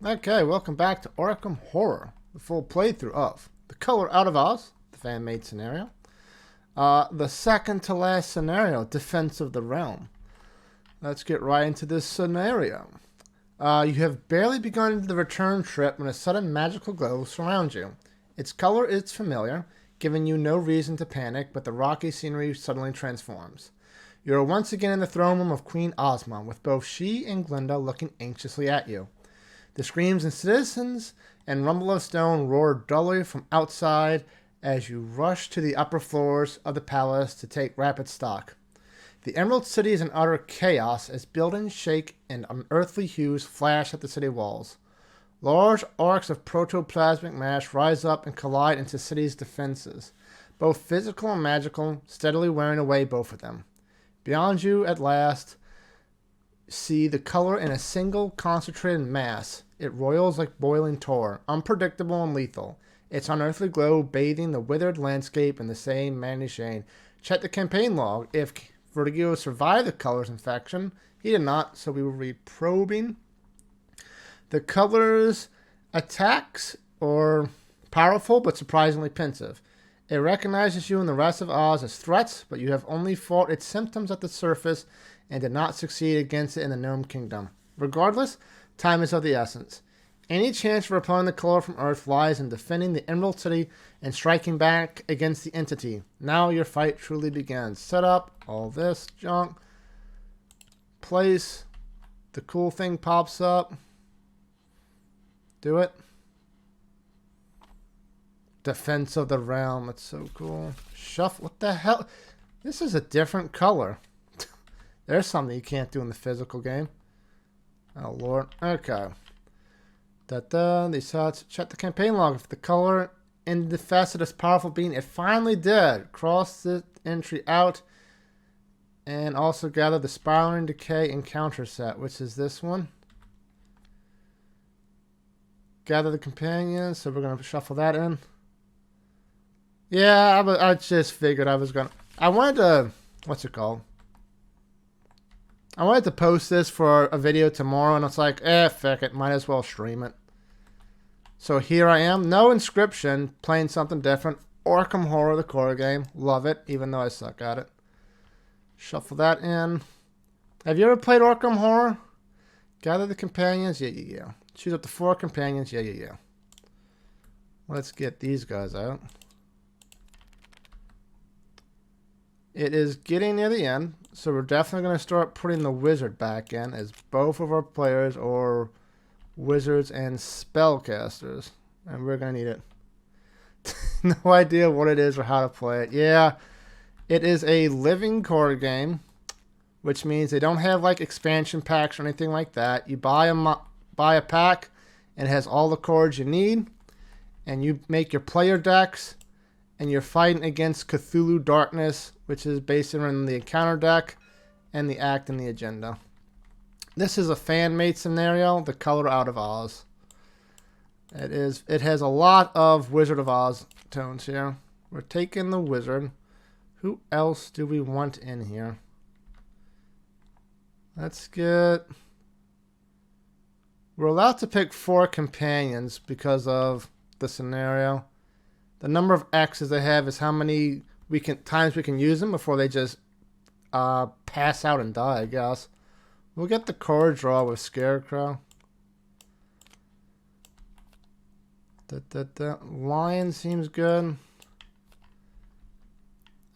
Okay, welcome back to Arkham Horror, the full playthrough of The Color Out of Oz, the fan-made scenario. The second to last scenario, Defense of the Realm. Let's get right into this scenario. You have barely begun the return trip when a sudden magical glow surrounds you. Its color is familiar, giving you no reason to panic, but the rocky scenery suddenly transforms. You are once again in the throne room of Queen Ozma, with both she and Glinda looking anxiously at you. The screams of citizens and rumble of stone roar dully from outside as you rush to the upper floors of the palace to take rapid stock. The Emerald City is in utter chaos as buildings shake and unearthly hues flash at the city walls. Large arcs of protoplasmic mass rise up and collide into the city's defenses, both physical and magical, steadily wearing away both of them. Beyond you, at last, see the color in a single concentrated mass. It roils like boiling tar, unpredictable and lethal, its unearthly glow bathing the withered landscape in the same manly shade. Check the campaign log. If Vertigo survived the color's infection, he did not, so we will read probing. The color's attacks are powerful but surprisingly pensive. It recognizes you and the rest of Oz as threats, but you have only fought its symptoms at the surface and did not succeed against it in the Gnome Kingdom. Regardless, time is of the essence. Any chance of repelling the color from Earth lies in defending the Emerald City and striking back against the entity. Now your fight truly begins. Set up all this junk. Place. The cool thing pops up. Do it. Defense of the Realm. It's so cool. Shuffle. What the hell? This is a different color. There's something you can't do in the physical game. Oh, Lord. Okay. These thoughts. Check the campaign log. If the color in the facet is powerful being, it finally did. Cross the entry out. And also gather the Spiraling Decay encounter set, which is this one. Gather the companions. So we're going to shuffle that in. Yeah, I just figured I was going to. I wanted to. What's it called? I wanted to post this for a video tomorrow, and it's like, fuck it, might as well stream it. So here I am, no inscription, playing something different. Arkham Horror, the core game. Love it, even though I suck at it. Shuffle that in. Have you ever played Arkham Horror? Gather the companions? Yeah. Choose up to 4 companions? Yeah. Let's get these guys out. It is getting near the end, so we're definitely going to start putting the wizard back in, as both of our players are wizards and spellcasters, and we're going to need it. No idea what it is or how to play it. Yeah, it is a living card game, which means they don't have like expansion packs or anything like that. You buy a pack, and it has all the cards you need, and you make your player decks. And you're fighting against Cthulhu Darkness, which is based on the encounter deck and the act and the agenda. This is a fan-made scenario, The Color Out of Oz. It has a lot of Wizard of Oz tones here. We're taking the wizard. Who else do we want in here? Let's get. We're allowed to pick 4 companions because of the scenario. The number of X's they have is how many times we can use them before they just pass out and die, I guess. We'll get the card draw with Scarecrow. Lion seems good.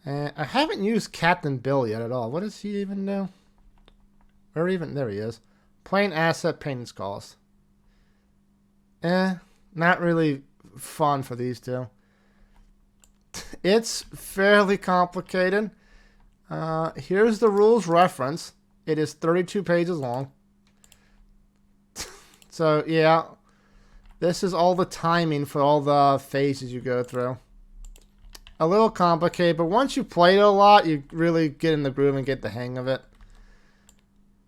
And I haven't used Captain Bill yet at all. What does he even do? There he is. Plain asset payments cost. Not really fun for these two. It's fairly complicated. Here's the rules reference. It is 32 pages long. So, yeah. This is all the timing for all the phases you go through. A little complicated, but once you play it a lot, you really get in the groove and get the hang of it.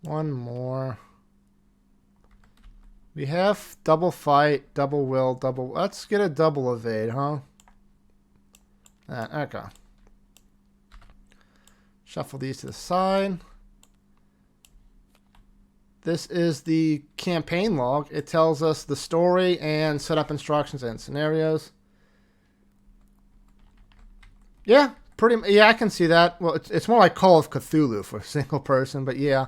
One more. We have double fight, double will, double. Let's get a double evade, huh? Okay. Shuffle these to the side. This is the campaign log. It tells us the story and setup instructions and scenarios. Yeah, yeah, I can see that. Well, it's more like Call of Cthulhu for single person, but yeah,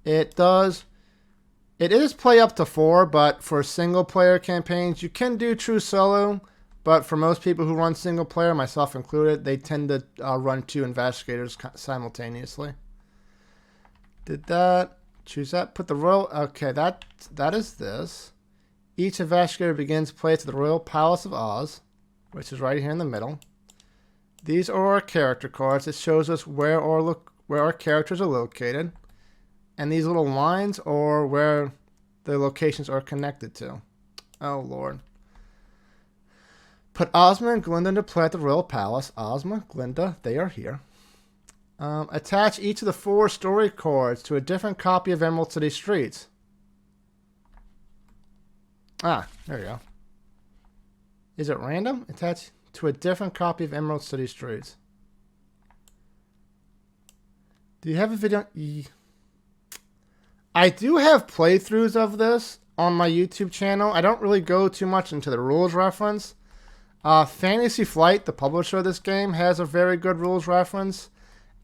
it does. It is play up to 4, but for single player campaigns, you can do true solo. But for most people who run single player, myself included, they tend to run 2 investigators simultaneously. Did that. Choose that. Put the royal. Okay, that is this. Each investigator begins play to the Royal Palace of Oz, which is right here in the middle. These are our character cards. It shows us where our characters are located, and these little lines are where the locations are connected to. Oh Lord. Put Ozma and Glinda into play at the Royal Palace. Ozma, Glinda, they are here. Attach each of the 4 story cards to a different copy of Emerald City Streets. Ah, there you go. Is it random? Attach to a different copy of Emerald City Streets. Do you have a video? I do have playthroughs of this on my YouTube channel. I don't really go too much into the rules reference. Fantasy Flight, the publisher of this game, has a very good rules reference,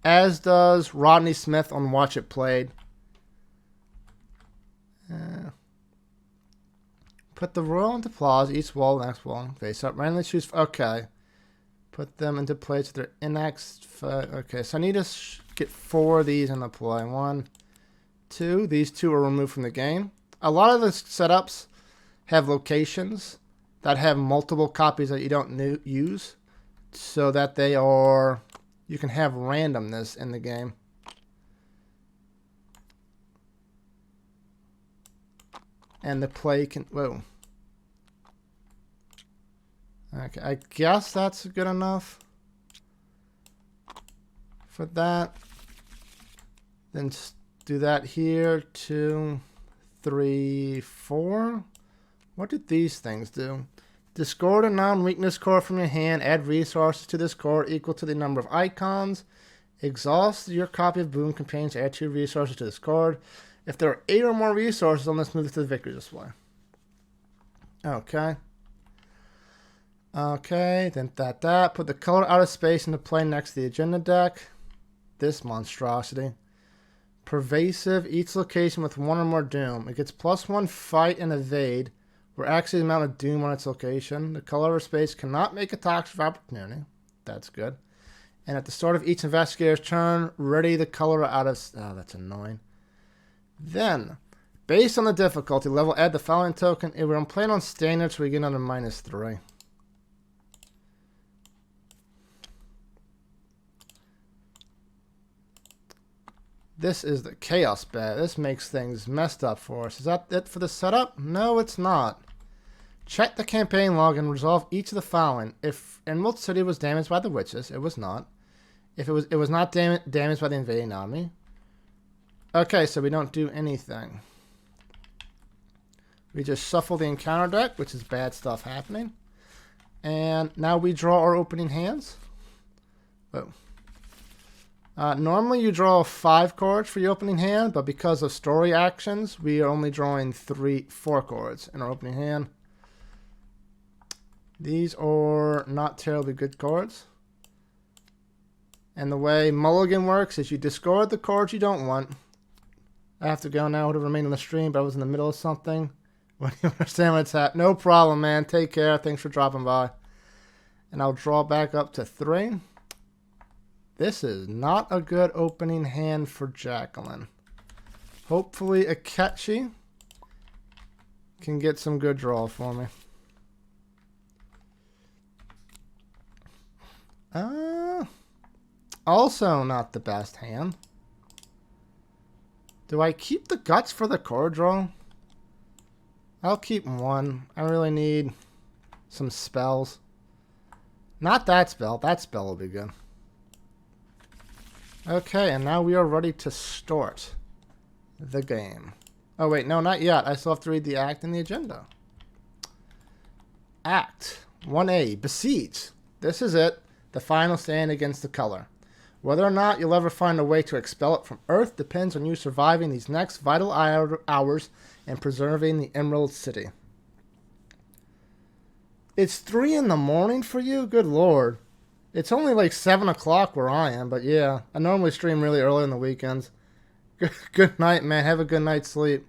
as does Rodney Smith on Watch It Played. Put the royal into plaza, each wall, next wall, face up. Randomly choose. Okay. Put them into play to their index. Okay, so I need to get 4 of these into play. 1, 2. These 2 are removed from the game. A lot of the setups have locations that have multiple copies that you don't use, so that you can have randomness in the game. And the play can, whoa. Okay, I guess that's good enough for that. Then do that here, 2, 3, 4. What did these things do? Discard a non-weakness card from your hand. Add resources to this card equal to the number of icons. Exhaust your copy of Boon Companions. Add 2 resources to this card. If there are 8 or more resources, then let's move it to the victory display. Okay. Okay, then that. Put the color out of space into play next to the agenda deck. This monstrosity. Pervasive. Each location with 1 or more doom. It gets +1 fight and evade. We're actually the amount of doom on its location. The color of space cannot make attacks of opportunity. That's good. And at the start of each investigator's turn, ready the color out of... Oh, that's annoying. Then, based on the difficulty level, add the following token. If we're playing on standard, so we get under -3. This is the chaos bed. This makes things messed up for us. Is that it for the setup? No, it's not. Check the campaign log and resolve each of the following. If Emerald City was damaged by the witches, it was not. If it was not damaged by the invading army. Okay, so we don't do anything. We just shuffle the encounter deck, which is bad stuff happening. And now we draw our opening hands. Whoa. Normally you draw 5 cards for your opening hand, but because of story actions, we are only drawing 4 cards in our opening hand. These are not terribly good cards. And the way Mulligan works is you discard the cards you don't want. I have to go now to remain on the stream, but I was in the middle of something. When you understand what's happening. No problem, man. Take care. Thanks for dropping by. And I'll draw back up to 3. This is not a good opening hand for Jacqueline. Hopefully Akechi can get some good draw for me. Also not the best hand. Do I keep the guts for the card draw? I'll keep 1. I really need some spells. Not that spell. That spell will be good. Okay, and now we are ready to start the game. Oh, wait, no, not yet. I still have to read the act and the agenda. Act 1A, Besiege. This is it. The final stand against the color. Whether or not you'll ever find a way to expel it from Earth depends on you surviving these next vital hours and preserving the Emerald City. It's 3 in the morning for you? Good lord. It's only like 7 o'clock where I am, but yeah. I normally stream really early on the weekends. Good night, man. Have a good night's sleep.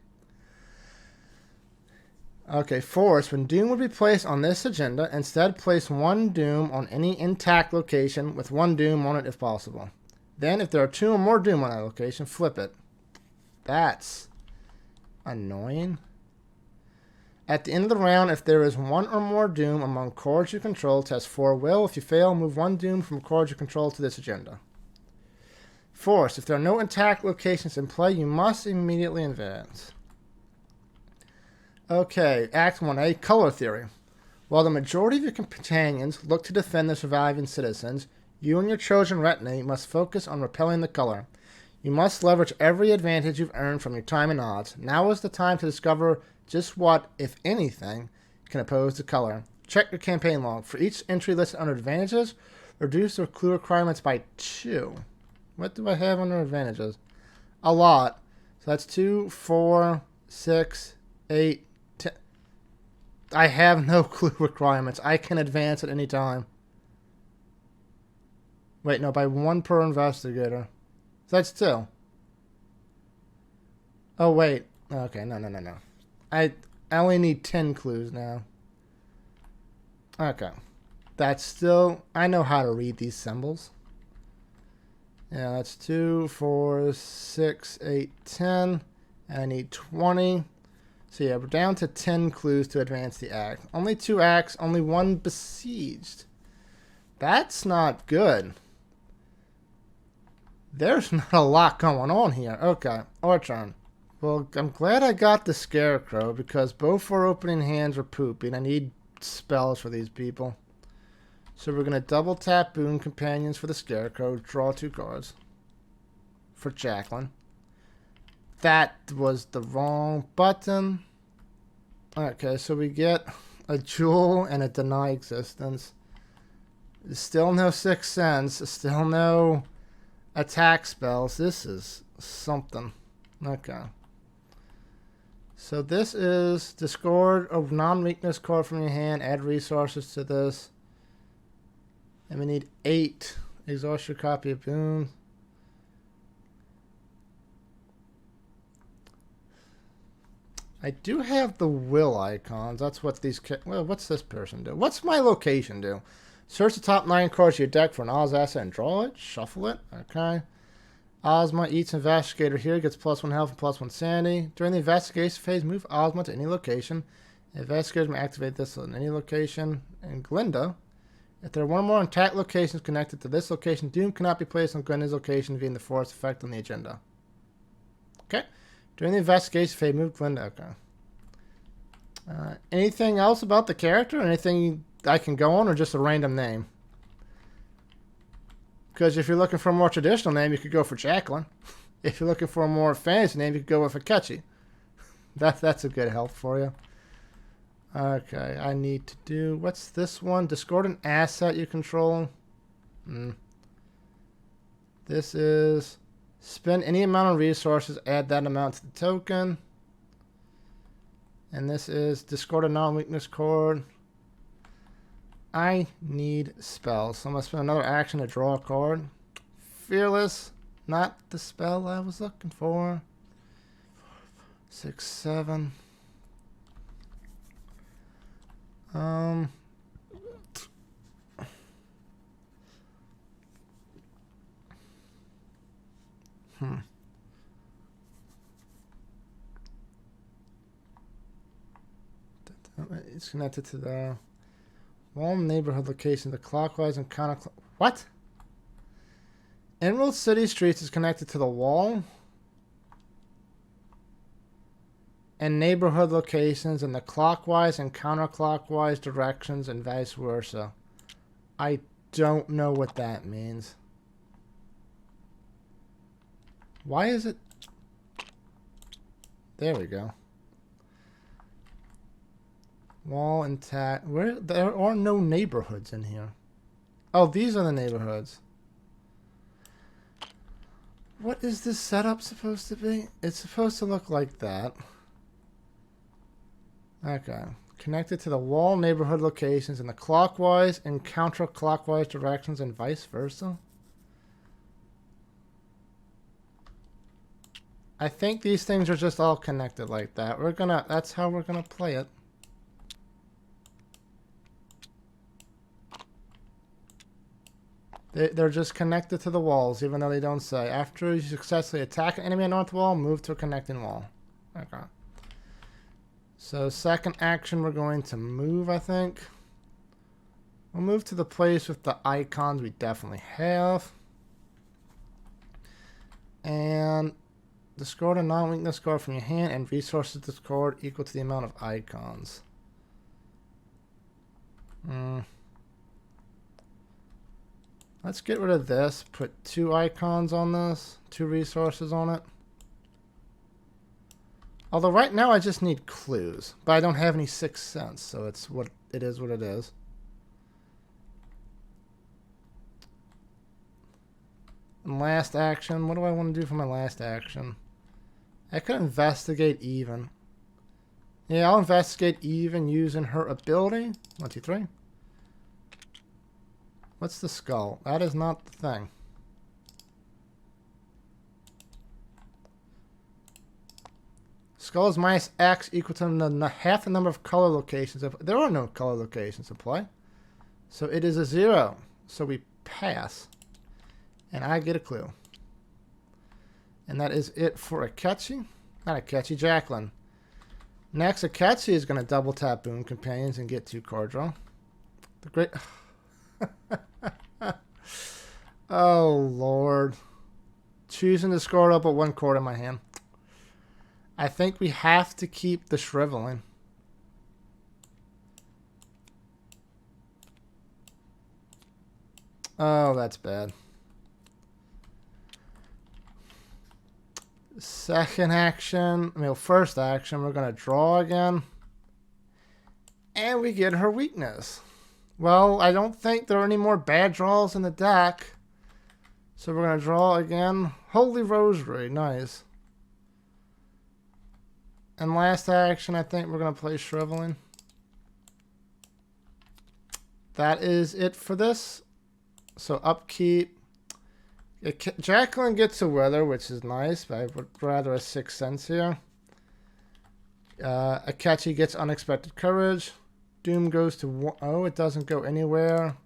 Okay, Force. When Doom would be placed on this agenda, instead place 1 Doom on any intact location with 1 Doom on it if possible. Then, if there are 2 or more Doom on that location, flip it. That's annoying. At the end of the round, if there is 1 or more Doom among cards you control, test 4 will. If you fail, move 1 Doom from cards you control to this agenda. Force. If there are no intact locations in play, you must immediately advance. Okay, Act 1A, Color Theory. While the majority of your companions look to defend the surviving citizens, you and your chosen retinue must focus on repelling the color. You must leverage every advantage you've earned from your time and odds. Now is the time to discover just what, if anything, can oppose the color. Check your campaign log. For each entry listed under advantages, reduce the clue requirements by 2. What do I have under advantages? A lot. So that's 2, 4, 6, 8, 10. I have no clue requirements. I can advance at any time. Wait, no, by 1 per investigator. So that's 2. Oh, wait. Okay, no. I only need 10 clues now. Okay. That's still... I know how to read these symbols. Yeah, that's 2, 4, 6, 8, 10. I need 20. So yeah, we're down to 10 clues to advance the act. Only 2 acts, only 1 besieged. That's not good. There's not a lot going on here. Okay, our turn. Well, I'm glad I got the Scarecrow because both our opening hands are pooping. I need spells for these people. So we're going to double tap Boon Companions for the Scarecrow. Draw 2 cards. For Jacqueline. That was the wrong button. Okay, so we get a Jewel and a Deny Existence. Still no Sixth Sense. Still no attack spells. This is something. Okay. So this is discard a non-weakness card from your hand. Add resources to this. And we need 8. Exhaust your copy of Boon. I do have the will icons. That's what these... Well, what's this person do? What's my location do? Search the top 9 cards of your deck for an Oz asset and draw it. Shuffle it. Okay. Ozma eats Investigator here. Gets +1 health and +1 sanity. During the investigation phase, move Ozma to any location. Investigators may activate this on any location. And Glinda... If there are 1 or more intact locations connected to this location, Doom cannot be placed on Glinda's location via the force effect on the agenda. Okay. During the investigation phase, move Glinda. Okay. Anything else about the character? Anything I can go on, or just a random name? Because if you're looking for a more traditional name, you could go for Jacqueline. If you're looking for a more fancy name, you could go with Akechi. That's a good help for you. Okay, I need to do... What's this one? Discard an asset you control. This is... Spend any amount of resources, add that amount to the token. And this is discard a non-weakness card. I need spells, so I'm going to spend another action to draw a card. Fearless, not the spell I was looking for. 6, 7... It's connected to the wall neighborhood location, the clockwise and counterclockwise. What? Emerald City Streets is connected to the wall and neighborhood locations in the clockwise and counterclockwise directions and vice versa. I don't know what that means. Why is it? There we go. Wall intact. Where? There are no neighborhoods in here. Oh, these are the neighborhoods. What is this setup supposed to be? It's supposed to look like that. Okay. Connected to the wall neighborhood locations in the clockwise and counterclockwise directions and vice versa. I think these things are just all connected like that. That's how we're gonna play it. They're just connected to the walls, even though they don't say. After you successfully attack an enemy on north wall, move to a connecting wall. Okay. So second action, we're going to move, I think. We'll move to the place with the icons we definitely have. And discard a non-weakness card from your hand and resources discard equal to the amount of icons. Let's get rid of this. Put 2 icons on this. 2 resources on it. Although right now I just need clues. But I don't have any Sixth Sense. So it's what it is what it is. And last action. What do I want to do for my last action? I could investigate even. Yeah, I'll investigate even using her ability. 1, 2, 3. What's the skull? That is not the thing. Skull is minus X equal to half the number of color locations. There are no color locations to play. So it is a 0. So we pass. And I get a clue. And that is it for Akechi. Not Akechi, Jacqueline. Next, Akechi is going to double tap Boon Companions and get 2 card draw. The great... Oh, Lord. Choosing to score up at 1 card in my hand. I think we have to keep the Shriveling. Oh, that's bad. Second action, first action, we're going to draw again. And we get her weakness. Well, I don't think there are any more bad draws in the deck. So we're going to draw again. Holy Rosary, nice. And last action, I think we're going to play Shriveling. That is it for this. So upkeep. Jacqueline gets a Weather, which is nice, but I would rather a Sixth Sense here. Akechi gets Unexpected Courage. Doom goes to 1. Oh, it doesn't go anywhere.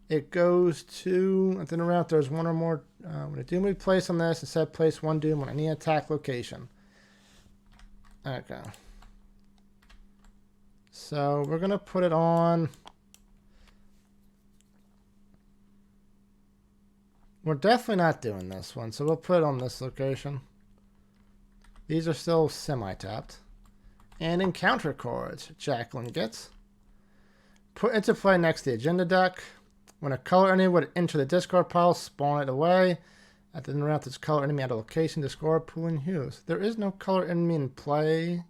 It goes to, at the end of the round, there's 1 or more. When a Doom we place on this, instead place 1 Doom on any attack location. Okay. So we're going to put it on. We're definitely not doing this one, so we'll put it on this location. These are still semi-tapped. And encounter cards, Jacqueline gets. Put into play next to the agenda deck. When a color enemy would enter the discard pile, spawn it away. At the end of the round, this color enemy at a location, discard pooling hues. There is no color enemy in play.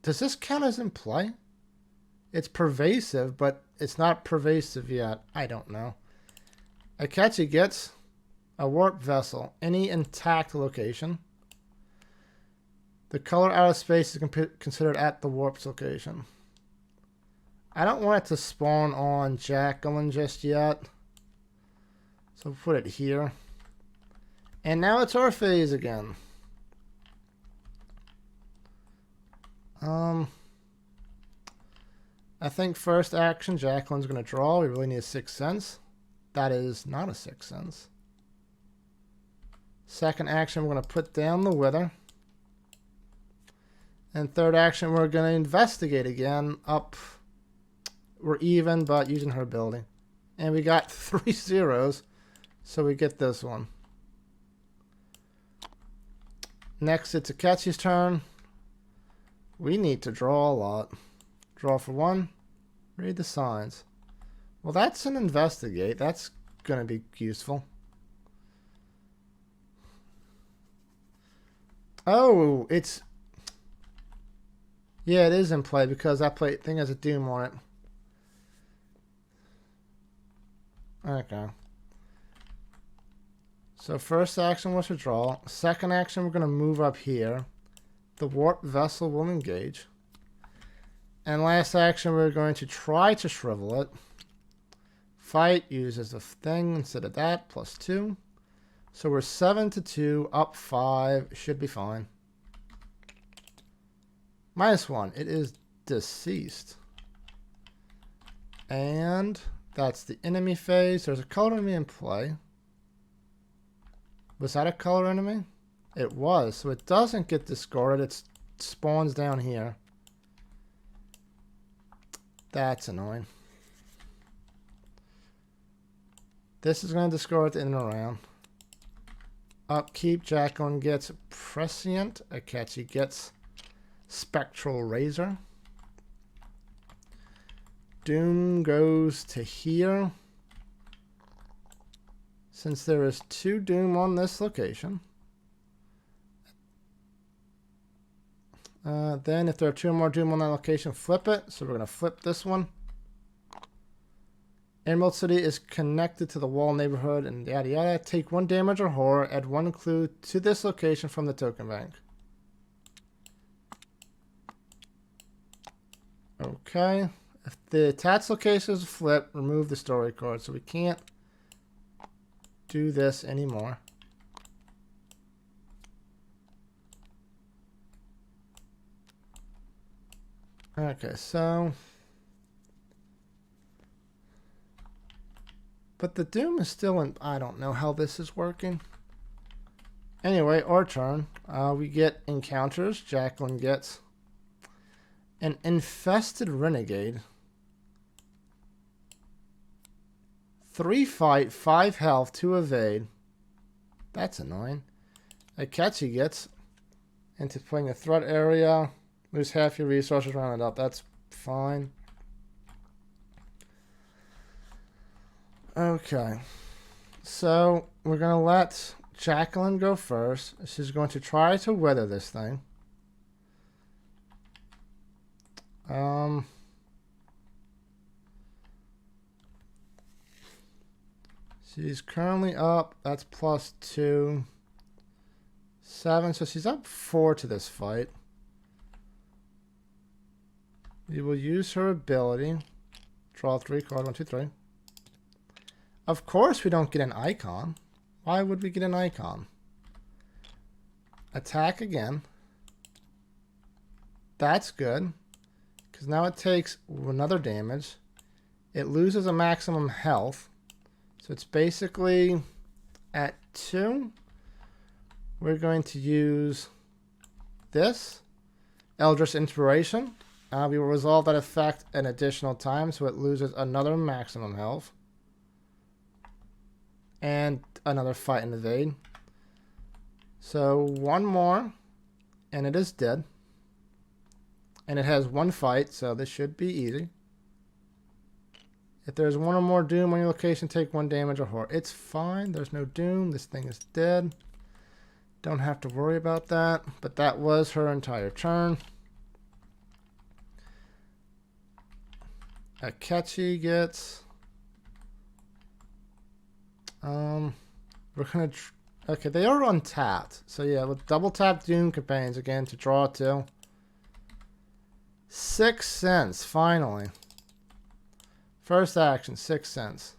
Does this count as in play? It's pervasive, but it's not pervasive yet. I don't know. Akechi gets a warp vessel, any intact location. The color out of space is considered at the warp's location. I don't want it to spawn on Jacqueline just yet. So we'll put it here. And now it's our phase again. I think first action, Jacqueline's going to draw. We really need a Sixth Sense. That is not a Sixth Sense. Second action, we're going to put down the Wither. And third action, we're going to investigate again. Up. We're even, but using her ability. And we got 3 zeros. So we get this one. Next, it's Akechi's turn. We need to draw a lot. Draw for 1. Read the signs. Well, that's an investigate. That's going to be useful. Oh, it's... Yeah, it is in play because that thing has a Doom on it. Okay. So first action was to draw. Second action, we're going to move up here. The warp vessel will engage. And last action, we're going to try to shrivel it. Fight uses a thing instead of that, +2. So we're 7-2, up 5, should be fine. -1, it is deceased. And that's the enemy phase. There's a color enemy in play. Was that a color enemy? It was, so it doesn't get discarded. It spawns down here. That's annoying. This is going to discard at the end of the round. Upkeep, Jacqueline gets Prescient. Akechi gets Spectral Razor. Doom goes to here. Since there is 2 Doom on this location. Then if there are 2 more Doom on that location, flip it. So we're going to flip this one. Emerald City is connected to the wall neighborhood and yada yada. Take 1 damage or horror. Add 1 clue to this location from the token bank. Okay. If the attached location is flipped, remove the story card. So we can't do this anymore. Okay, so... But the Doom is still in... I don't know how this is working. Anyway, our turn. We get encounters. Jacqueline gets an Infested Renegade. 3 fight, 5 health, 2 evade. That's annoying. Akechi gets into playing a threat area. Lose half your resources, round it up. That's fine. Okay. So we're going to let Jacqueline go first. She's going to try to weather this thing. She's currently up. That's +2. 7. So she's up 4 to this fight. We will use her ability. Draw 3 cards. 1, 2, 3. Of course we don't get an icon. Why would we get an icon? Attack again. That's good. Because now it takes another damage. It loses a maximum health. So it's basically at 2. We're going to use this. Eldritch Inspiration. We will resolve that effect an additional time, so it loses another maximum health. And another fight and evade. So 1 more, and it is dead. And it has 1 fight, so this should be easy. If there's 1 or more Doom on your location, take 1 damage or horror. It's fine. There's no Doom. This thing is dead. Don't have to worry about that. But that was her entire turn. Akechi gets... we're gonna... okay, they are untapped. So yeah, with double tap Doom Companions again to draw 2. 6 cents, finally. First action, 6 cents.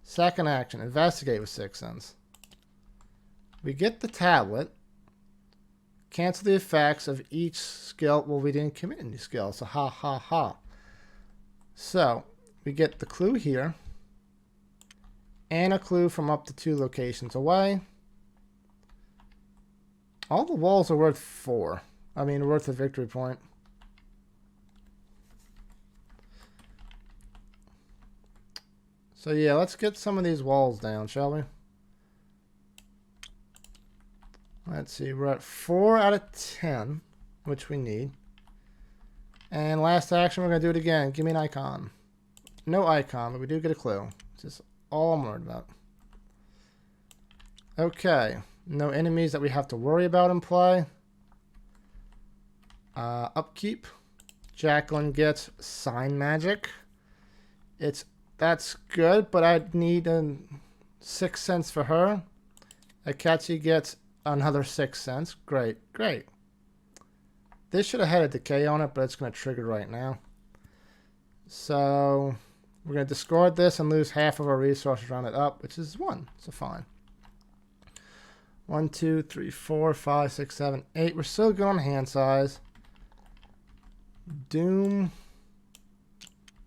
Second action, investigate with 6 cents. We get the tablet. Cancel the effects of each skill. Well, we didn't commit any skill, so ha ha ha. So, we get the clue here. And a clue from up to 2 locations away. All the walls are worth 4. I mean, worth a victory point. So yeah, let's get some of these walls down, shall we? Let's see, we're at 4 out of 10, which we need. And last action, we're going to do it again. Give me an icon. No icon, but we do get a clue. It's just all I'm worried about. Okay, no enemies that we have to worry about in play. Upkeep. Jacqueline gets Sign Magic. That's good, but I'd need 6 cents for her. Akachi gets another 6 cents. Great, great. This should have had a decay on it, but it's going to trigger right now. So we're going to discard this and lose half of our resources, round it up, which is 1. So fine. 1, 2, 3, 4, 5, 6, 7, 8. We're still good on hand size. Doom.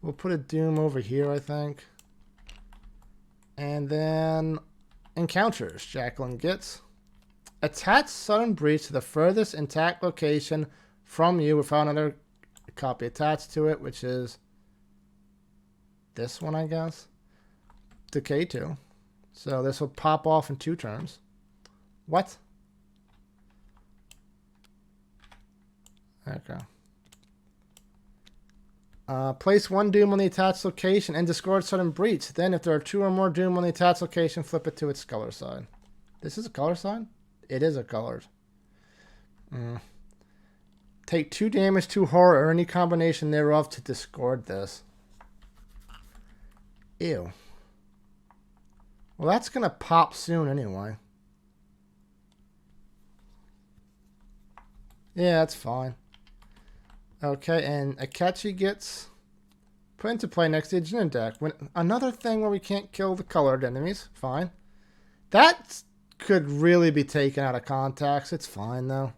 We'll put a Doom over here, I think. And then encounters. Jacqueline gets. Attach Sudden Breach to the furthest intact location from you without another copy attached to it, which is this one, I guess. Decay 2. So this will pop off in 2 turns. What? Okay. Place 1 Doom on the attached location and discard Sudden Breach. Then if there are 2 or more Doom on the attached location, flip it to its color side. This is a color side? It is a colored. Take 2 damage, 2 horror, or any combination thereof to discard this. Ew. Well, that's going to pop soon anyway. Yeah, that's fine. Okay, and Akachi gets put into play next to the Jin deck. When another thing where we can't kill the colored enemies. Fine. That could really be taken out of context. It's fine, though.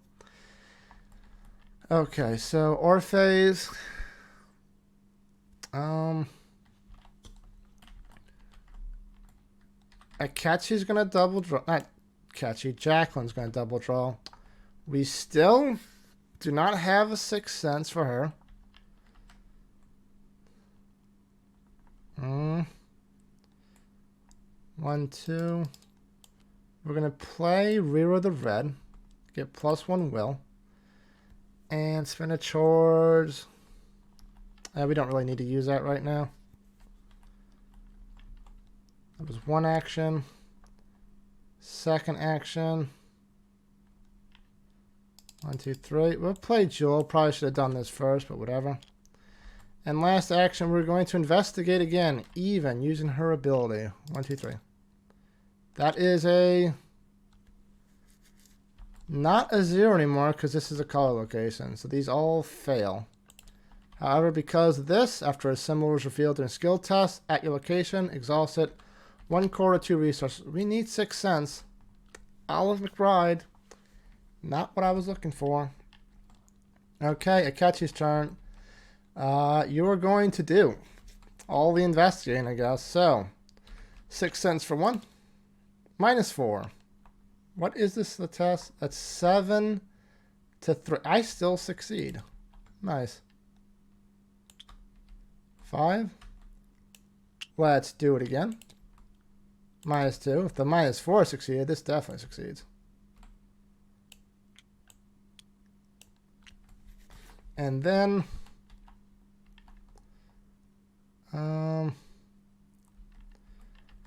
Okay, so Orpheus. Akachi's going to double draw. Not Akachi. Jacqueline's going to double draw. We still do not have a 6th sense for her. 1, 2. We're going to play Rear the Red. Get +1 will. And spin a charge. We don't really need to use that right now. That was 1 action. 2nd action. 1, 2, 3. We'll play Jewel. Probably should have done this first, but whatever. And last action, we're going to investigate again. Even, using her ability. 1, 2, 3. That is a... not a 0 anymore, because this is a color location. So these all fail. However, because of this, after a symbol was revealed in a skill test, at your location, exhaust it. 1 core or 2 resources. We need 6 cents. Olive McBride. Not what I was looking for. Okay, Akachi's turn. You are going to do all the investigating, I guess. So, 6 cents for 1. -4. What is this, the test? That's 7 to 3. I still succeed. Nice. 5. Let's do it again. -2. If the -4 succeeded, this definitely succeeds. And then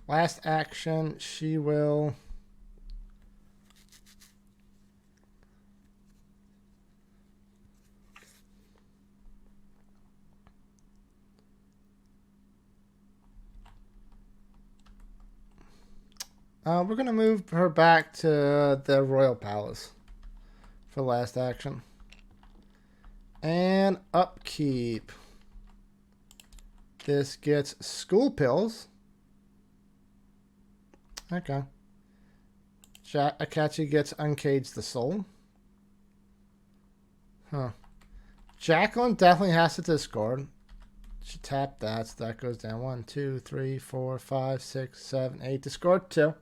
last action, she will we're going to move her back to the Royal Palace for last action. And upkeep. This gets school pills. Okay. Akachi gets Uncage the Soul. Huh. Jacqueline definitely has to discard. She tapped that, so that goes down. 1, 2, 3, 4, 5, 6, 7, 8. Discard 2.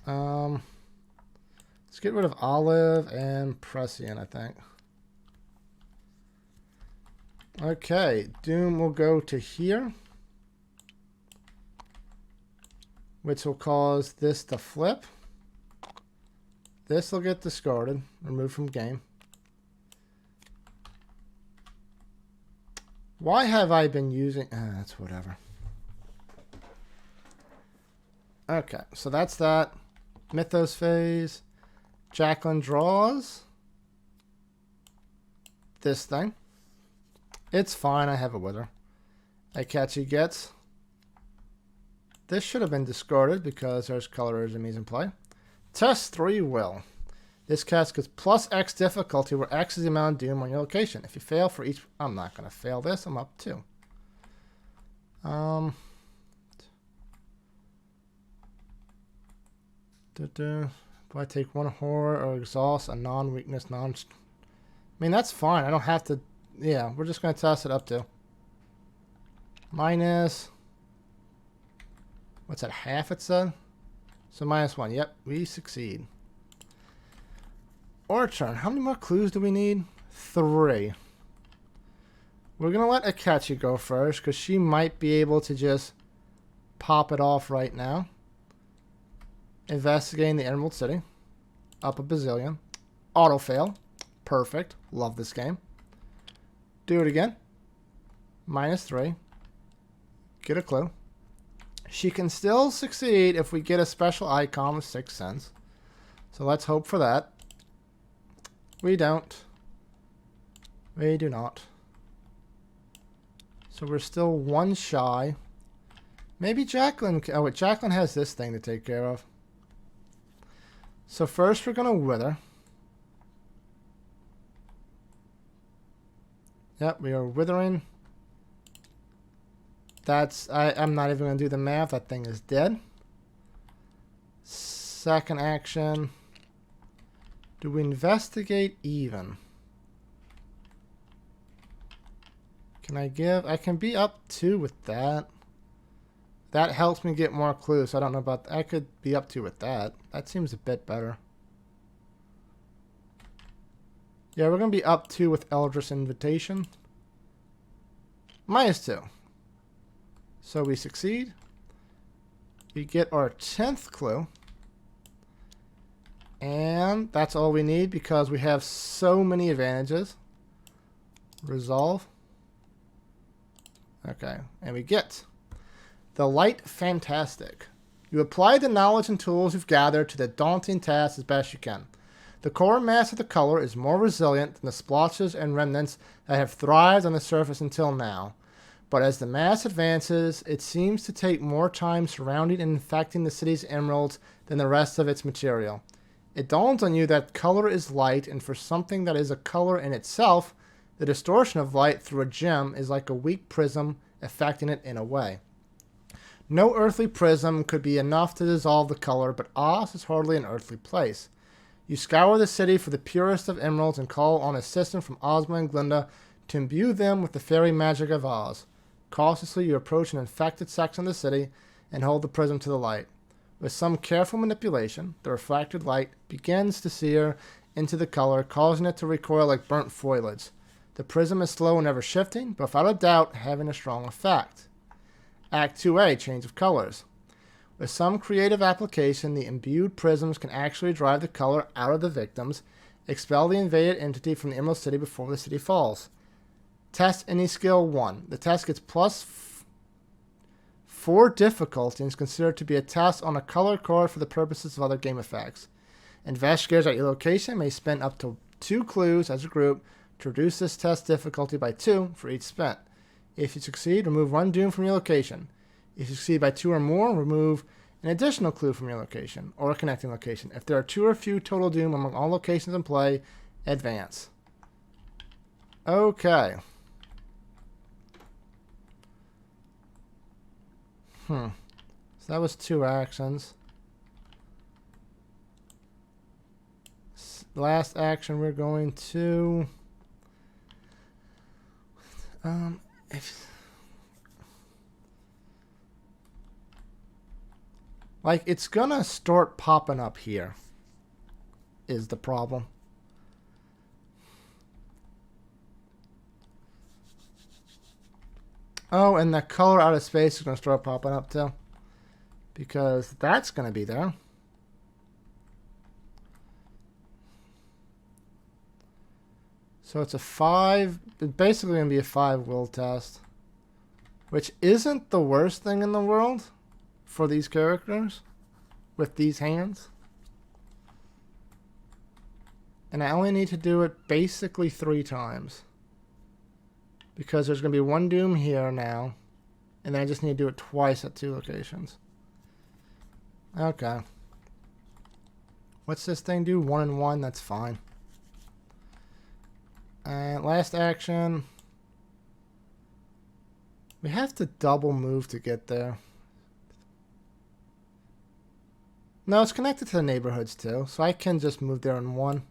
Let's get rid of Olive and Prescient, I think. Okay, Doom will go to here, which will cause this to flip. This will get discarded, removed from game. Why have I been using... that's whatever. Okay, so that's that. Mythos phase. Jacqueline draws this thing. It's fine, I have it with her. Akachi gets This should have been discarded because there's color enemies in play. Test 3 will. This cast gets plus X difficulty, where X is the amount of doom on your location. If you fail for each... I'm not going to fail this. I'm up 2. Do I take 1 horror or exhaust a non-weakness, I mean, that's fine. I don't have to... Yeah, we're just going to test it up to. Minus... What's that, half it said? So -1. Yep, we succeed. Our turn. How many more clues do we need? 3. We're going to let Akechi go first, because she might be able to just pop it off right now. Investigating the Emerald City. Up a bazillion. Auto fail. Perfect. Love this game. Do it again. -3. Get a clue. She can still succeed if we get a special icon with 6 cents. So let's hope for that. We don't. We do not. So we're still 1 shy. Maybe Jacqueline... Oh, wait, Jacqueline has this thing to take care of. So first we're going to wither. Yep, we are withering. That's... I'm not even going to do the math. That thing is dead. Second action. Do we investigate even? Can I give... I can be up 2 with that. That helps me get more clues. I don't know about... I could be up 2 with that. That seems a bit better. Yeah, we're going to be up 2 with Eldritch Invitation. -2. So we succeed. We get our 10th clue. And that's all we need because we have so many advantages. Resolve. Okay. And we get the Light Fantastic. You apply the knowledge and tools you've gathered to the daunting task as best you can. The core mass of the color is more resilient than the splotches and remnants that have thrived on the surface until now. But as the mass advances, it seems to take more time surrounding and infecting the city's emeralds than the rest of its material. It dawns on you that color is light, and for something that is a color in itself, the distortion of light through a gem is like a weak prism affecting it in a way. No earthly prism could be enough to dissolve the color, but Oz is hardly an earthly place. You scour the city for the purest of emeralds and call on assistance from Ozma and Glinda to imbue them with the fairy magic of Oz. Cautiously, you approach an infected section of the city and hold the prism to the light. With some careful manipulation, the refracted light begins to sear into the color, causing it to recoil like burnt foliage. The prism is slow and ever shifting, but without a doubt having a strong effect. Act 2A, Change of Colors. With some creative application, the imbued prisms can actually drive the color out of the victims, expel the invaded entity from the Emerald City before the city falls. Test any skill 1. The test gets plus 4 difficulty and is considered to be a test on a color card for the purposes of other game effects. Investigators at your location may spend up to 2 clues as a group to reduce this test difficulty by 2 for each spent. If you succeed, remove 1 doom from your location. If you succeed by 2 or more, remove an additional clue from your location or a connecting location. If there are 2 or few total doom among all locations in play, advance. Okay. So that was 2 actions. Last action we're going to... Like, it's gonna start popping up here, is the problem. Oh, and the color out of space is gonna start popping up too, because that's gonna be there. So it's a 5, it's basically gonna be a 5 will test, which isn't the worst thing in the world for these characters with these hands. And I only need to do it basically 3 times. Because there's going to be 1 doom here now. And then I just need to do it twice at 2 locations. Okay. What's this thing do? 1 and 1. That's fine. And last action. We have to double move to get there. No, it's connected to the neighborhoods too, so I can just move there in 1.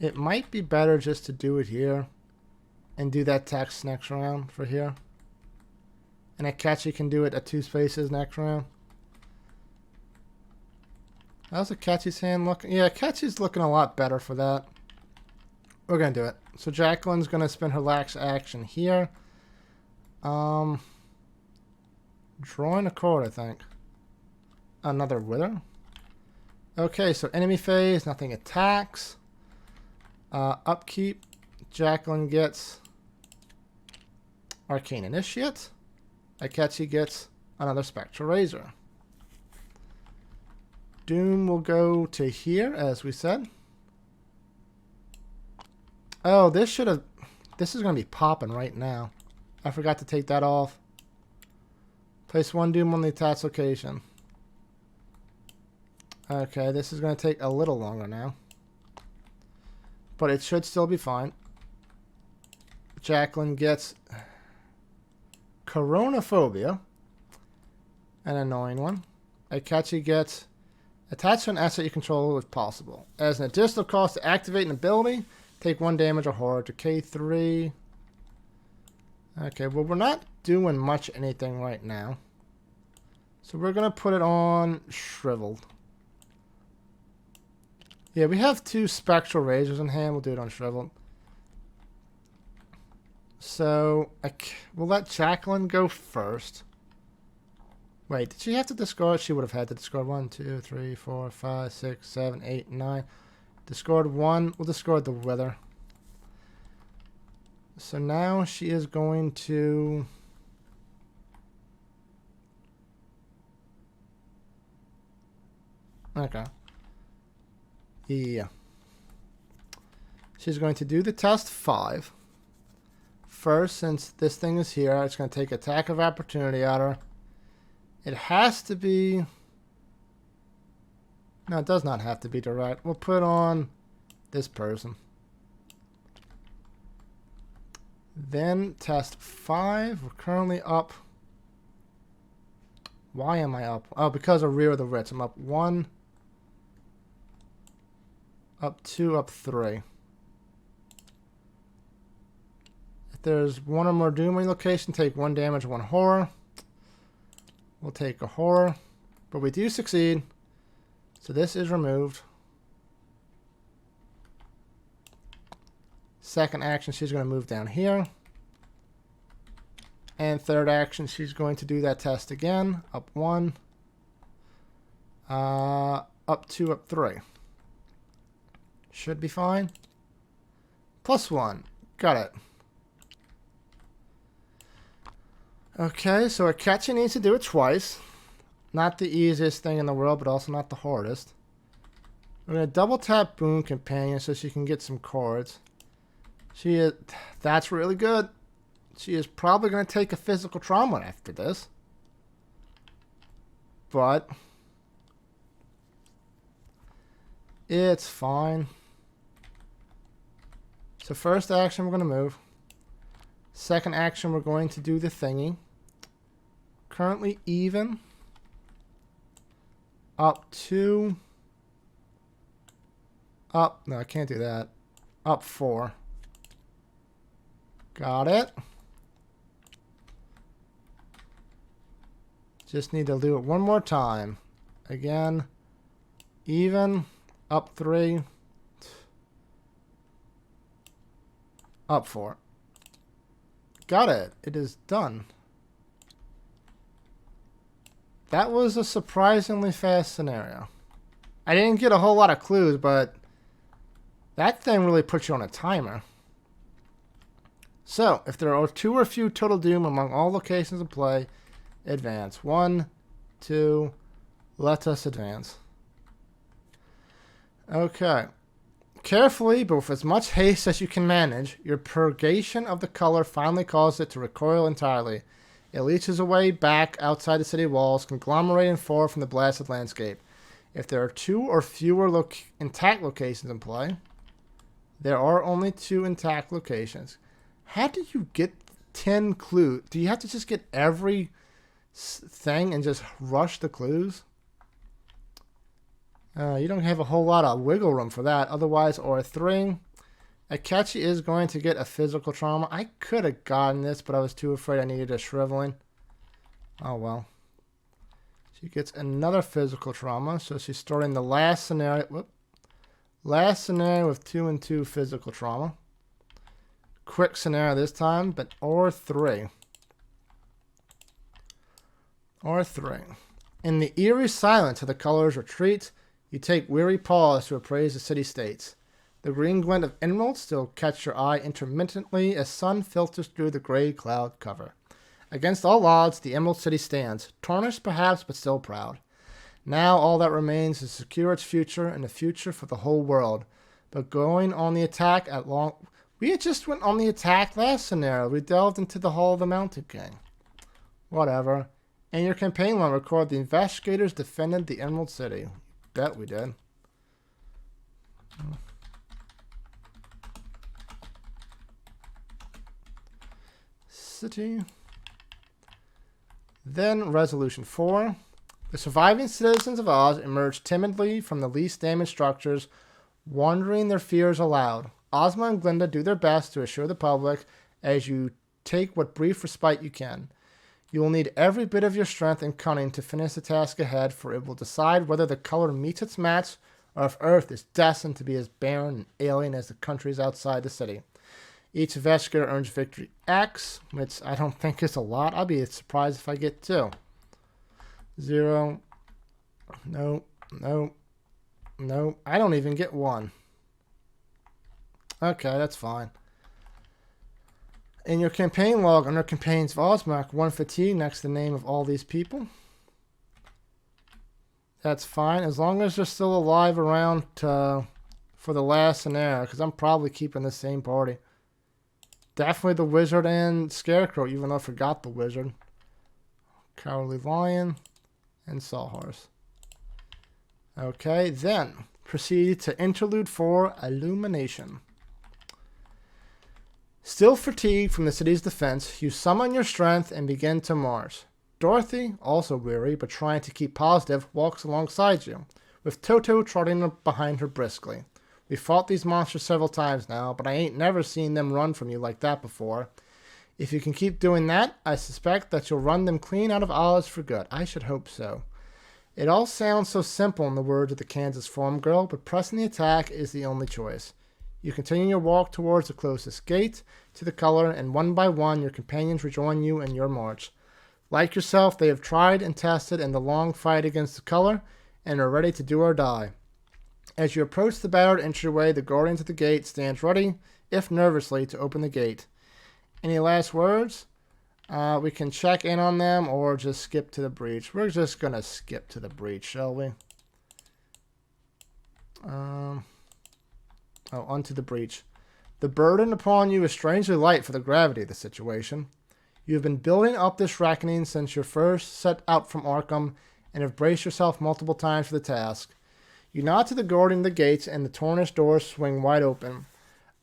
It might be better just to do it here and do that text next round for here. And Akachi can do it at 2 spaces next round. How's Akachi's hand looking? Yeah, Akachi's looking a lot better for that. We're going to do it. So Jacqueline's going to spend her last action here. Drawing a card, I think. Another Wither. Okay, so enemy phase, nothing attacks. Upkeep. Jacqueline gets Arcane Initiate. Akachi gets another Spectral Razor. Doom will go to here, as we said. Oh, this should have... This is going to be popping right now. I forgot to take that off. Place 1 Doom on the attached location. Okay, this is going to take a little longer now. But it should still be fine. Jacqueline gets Coronaphobia. An annoying one. Akachi gets attach to an asset you control if possible. As an additional cost to activate an ability, take 1 damage or horror to K3. Okay, well, we're not doing much anything right now. So we're going to put it on Shriveled. Yeah, we have 2 Spectral Razors in hand. We'll do it on Shriveled. So, we'll let Jacqueline go first. Wait, did she have to discard? She would have had to discard 1, 2, 3, 4, 5, 6, 7, 8, 9. Discard 1. We'll discard the Wither. So now she is going to... Okay. Yeah. She's going to do the test 5. First, since this thing is here, it's going to take attack of opportunity at her. It has to be... No, it does not have to be direct. We'll put on this person. Then test 5. We're currently up. Why am I up? Oh, because of Rear of the Wits. I'm up 1. Up 2, up 3. If there's 1 or more Doom on location, take 1 damage, 1 horror. We'll take a horror. But we do succeed. So this is removed. Second action, she's going to move down here. And third action, she's going to do that test again. Up 1. Up 2, up 3. Should be fine. +1. Got it. Okay, so Akachi needs to do it twice. Not the easiest thing in the world, but also not the hardest. We're going to double tap Boon Companion so she can get some cards. She is... That's really good. She is probably going to take a physical trauma after this. But... it's fine. So first action, we're going to move. Second action, we're going to do the thingy. Currently even. Up 2. Up. No, I can't do that. Up 4. Got it. Just need to do it one more time. Again. Even. Up 3. Up 4. Got it. It is done. That was a surprisingly fast scenario. I didn't get a whole lot of clues, but that thing really puts you on a timer. So, if there are 2 or few total Doom among all locations of play, advance. 1, 2, let us advance. Okay. Carefully, but with as much haste as you can manage, your purgation of the color finally causes it to recoil entirely. It leeches away back outside the city walls, conglomerating far from the blasted landscape. If there are 2 or fewer intact locations in play, there are only 2 intact locations. How do you get 10 clues? Do you have to just get every thing and just rush the clues? You don't have a whole lot of wiggle room for that. Otherwise, or 3. Akechi is going to get a physical trauma. I could have gotten this, but I was too afraid I needed a shriveling. Oh well. She gets another physical trauma, so she's starting the last scenario. Whoop. Last scenario with 2 and 2 physical trauma. Quick scenario this time, but or 3. Or 3. In the eerie silence of the colors retreat, you take weary pause to appraise the city-states. The green glint of emerald still catch your eye intermittently as sun filters through the gray cloud cover. Against all odds, the Emerald City stands, tarnished perhaps, but still proud. Now all that remains is to secure its future and the future for the whole world. But going on the attack at long... We had just went on the attack last scenario. We delved into the Hall of the Mounted King. Whatever. In your campaign line, record the investigators defended the Emerald City. Bet we did. City. Then Resolution 4. The surviving citizens of Oz emerge timidly from the least damaged structures, wondering their fears aloud. Ozma and Glinda do their best to assure the public as you take what brief respite you can. You will need every bit of your strength and cunning to finish the task ahead, for it will decide whether the color meets its match or if Earth is destined to be as barren and alien as the countries outside the city. Each investigator earns victory X, which I don't think is a lot. I'll be surprised if I get 2. 0. No. No. No. I don't even get 1. Okay, that's fine. In your campaign log, under Campaigns of Oz, mark 1 fatigue next to the name of all these people. That's fine, as long as they're still alive around for the last scenario, because I'm probably keeping the same party. Definitely the Wizard and Scarecrow, even though I forgot the Wizard. Cowardly Lion and Sawhorse. Okay, then proceed to Interlude 4, Illumination. Still fatigued from the city's defense, you summon your strength and begin to march. Dorothy, also weary but trying to keep positive, walks alongside you, with Toto trotting behind her briskly. We fought these monsters several times now, but I ain't never seen them run from you like that before. If you can keep doing that, I suspect that you'll run them clean out of Oz for good. I should hope so. It all sounds so simple in the words of the Kansas farm girl, but pressing the attack is the only choice. You continue your walk towards the closest gate to the color, and one by one your companions rejoin you in your march. Like yourself, they have tried and tested in the long fight against the color, and are ready to do or die. As you approach the battered entryway, the guardians at the gate stands ready, if nervously, to open the gate. Any last words? We can check in on them or just skip to the breach. We're just going to skip to the breach, shall we? Onto the breach. The burden upon you is strangely light for the gravity of the situation. You have been building up this reckoning since you first set out from Arkham and have braced yourself multiple times for the task. You nod to the guardian of the gates and the tarnished doors swing wide open.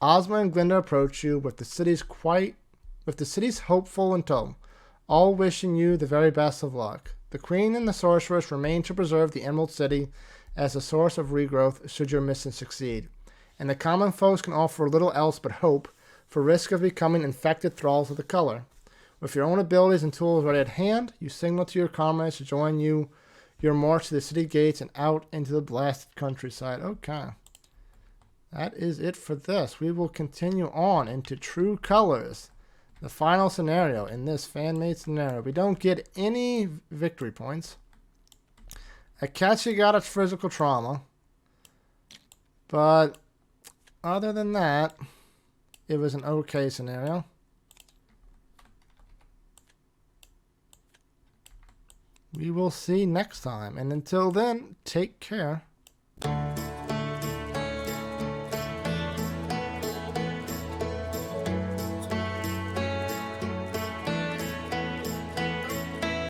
Ozma and Glinda approach you with the city's hopeful in tow, all wishing you the very best of luck. The Queen and the Sorceress remain to preserve the Emerald City as a source of regrowth should your mission succeed, and the common folks can offer little else but hope, for risk of becoming infected thralls of the color. With your own abilities and tools ready at hand, you signal to your comrades to join your march to the city gates and out into the blasted countryside. Okay. That is it for this. We will continue on into True Colors, the final scenario in this fan-made scenario. We don't get any victory points. Akechi got its physical trauma, but other than that, it was an okay scenario. We will see next time, and until then, take care.